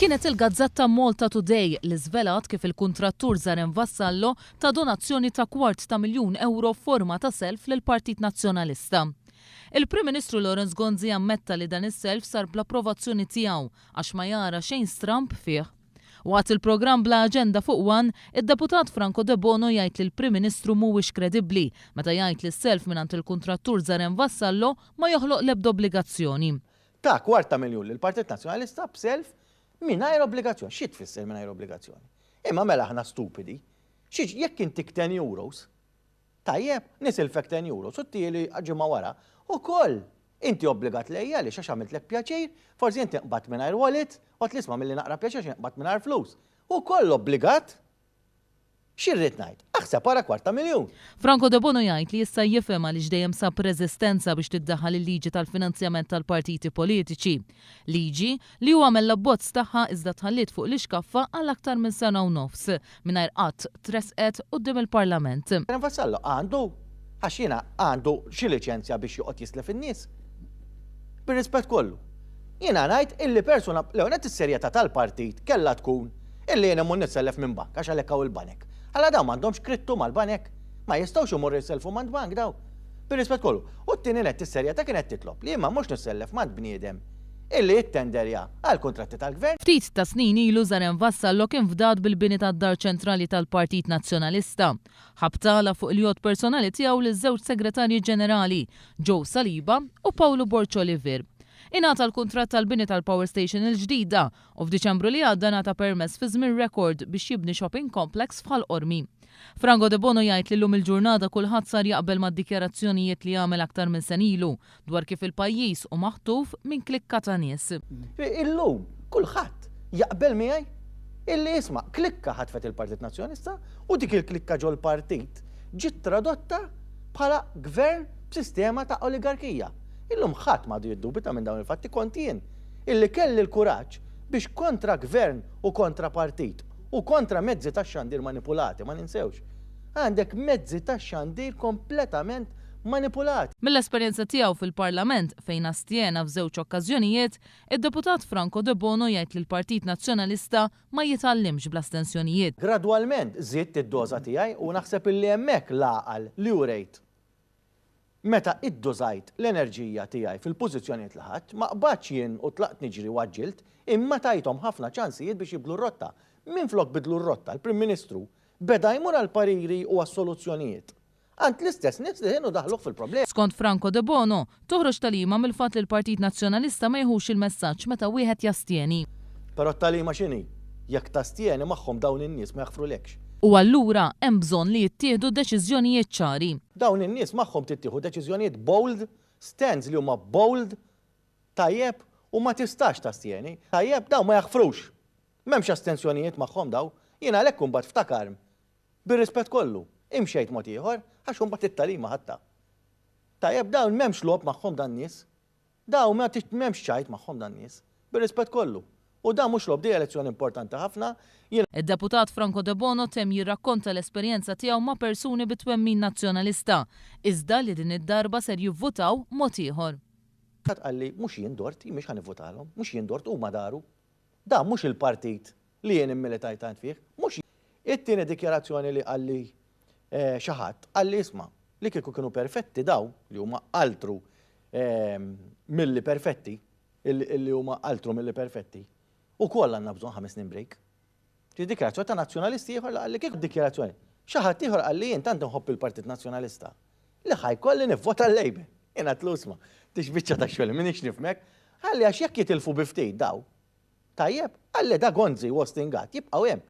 Kienet il-Gazzetta Malta Today li żvelat kif il-kuntrattur Zarem Vassallo ta' donazzjoni ta' €250,000 forma ta' self lill-Partit Nazzjonalista. Il-Prim Ministru Lawrence Gonzi ammetta li dan is-self sar bl-approvazzjoni tiegħu għax ma jara xejn stramp fih. Waqt il-programm bla aġenda fuq wan, id-deputat Franco De Bono jgħid li l-Prim Ministru mhuwiex kredibbli meta jgħid li s-self mingħand il-kuntrattur Zarem Vassallo ma joħloq l-ebda obbligazzjoni. Ta' €250,000 lill-Partit Nazzjonalista b'self mingħajr obbligazzjoni. Xi tfisser mingħajr obbligazzjoni? Imma mela aħna stupidi. Jekk intik €10, tajjeb, nisilfek €10 u tieli ġimgħa wara. Ukoll inti obbligat lejja li għax għamilt lek pjaċir, forsi inti nqbad mingħajr wallet, u tlisma' milli naqra pjaċir nqbad mingħajr flus. Ukoll obbligat. X'irrid ngħid? Aħseb ara €250,000. Franco De Bono jgħid li issa jifhem għaliex dejjem sab reżistenza biex tiddaħħal il-liġi tal-finanzjament tal-partiti politiċi. Liġi li huwa mill-abbozz tagħha iżda tħallit fuq l-ixkaffa għal aktar minn sena u nofs mingħajr qatt tresqet quddiem il-Parlament. Vassallo għandu għax jiena għandu xi liċenzja biex joqgħod jislef in-nies. Bir-rispett kollu. Jiena ngħid illi persuna l-ewwel is-serjetà tal-partit kellha tkun illi jiena mmur nitsellef minn bank għax għalhekk hawn il-banek. Alla daw m'għandhomx krittu mal-banek, ma jistgħux imorru jselfu mand bank daw. Bir-rispett kollu. U t-tieni net is-serjetà kienet titlob li imma mhux nissellef mand bniedem illi jittenderja għal kuntratti tal-gvern. Ftit ta' snin ilu Zarem Vassallo kien fdad bil-bini tad-dar ċentrali tal-Partit Nazzjonalista. Ħabtala fuq il-jod personali tiegħu liż-żewġ segretarji ġenerali, Joe Saliba u Paolo Borċoliver. Ingħata l-kuntratt tal-bini tal-Power Station il-ġdida u f'Diċembru li għadda ngħata permess fi żmien rekord biex jibni shopping complex f'Ħal-Qormi. Franco De Bono jgħid li llum il-ġurnata kulħadd sar jaqbel mad-dikjarazzjonijiet li għamel aktar minn sen ilu dwar kif il-pajjiż u maħtuf minn klikka ta' nies. Illum kulħadd jaqbel miegħi illi isma' klikka ħatfet il-Partit Nazzjonista u dik il-klikka ġol partit ġiet tradotta bħala gvern b'sistema ta' oligarkija. Illum ħadd m'għadu jiddubita minn dawn il-fatti kont jien illi kelli l-kuraġġ biex kontra gvern u kontra partit u kontra mezzi tax-xandir manipulati, ma ninsewx. Għandek mezzi tax-xandir kompletament manipulati. Mill-esperjenza tiegħu fil-Parlament fejn astjena f'żewġ okkażjonijiet, id-deputat Franco De Bono jgħid li l-Partit Nazzjonalista ma jitallimx bl-astensjonijiet. Gradwalment żidt id-doża tiegħi u naħseb illi hemmhekk l-għaqal li urejt. Meta iddożajt l-enerġija tiegħi fil-pożizzjonijiet li ħadd, ma qbadx jien u tlaqt niġri waġġilt, imma tajthom ħafna ċansijiet biex jibdlu r-rotta. Minflok bidlu r-rotta, l-Prim Ministru beda jmur għall-pariri u għas-soluzzjonijiet. Għand l-istess nies li kienu daħluh fil-problema. Skont Franco De Bono, toħroġ talima mill-fatt li l-Partit Nazzjonalista ma jħux il-messaġġ meta wieħed jastjeni. Però talima x'inhi? Jekk tastjeni magħhom dawn in-nies ma jaħfrulekx. U allura hemm bżonn li jittieħdu deċiżjonijiet ċari. Dawn in-nies magħhom tittieħu deċiżjonijiet bold, stands li huma bold, tajjeb u ma tistax tastjeni. Tajjeb dawn ma jaħfrux. M'hemmx astensjonijiet magħhom daw, jiena għalhekk imbagħad ftakar. Bir-rispett kollu, imxejt mod ieħor għax imbagħad it-talima ħatta. Tajjeb dawn m'hemmx lob magħhom dan nies. Dawn m'hemmx ċajt magħhom dan nies. Bir-rispett kollu. U dan mhux lob di elezzjoni importanti ħafna. Id-deputat Franco De Bono tem jirrakkonta l-esperjenza tiegħu ma' persuni bit-twemmin nazzjonalista, iżda li din id-darba ser jivvutaw mod ieħor. Qalli mhux jien dort, mhux ħanivvutalhom, mhux jien dort huma daru. Dan mhux il-partit li jien immilitajt tant fih, mhux it-tieni dikjarazzjoni li qalli xi ħadd qalli isma' li kieku kienu perfetti daw li huma altru milli perfetti, illi huma altru milli perfetti. U koll għandna bżonn 5 snin break. Dikjarazzjoni ta' nazzjonalisti ieħor qalli kieku dikjarazzjoni. Xi ħadd ieħor qalli jien tant inħobb il-Partit Nazzjonalista. Li ħajkolli nivvota l-Lejbe. Jiena tlusma, tixbiċċa ta' xogħol minix nifmek, ħalli għax jekk jitilfu bi ftit daw. Tajjeb, għalli da Gonzi u Ostingat jibqgħu hemm.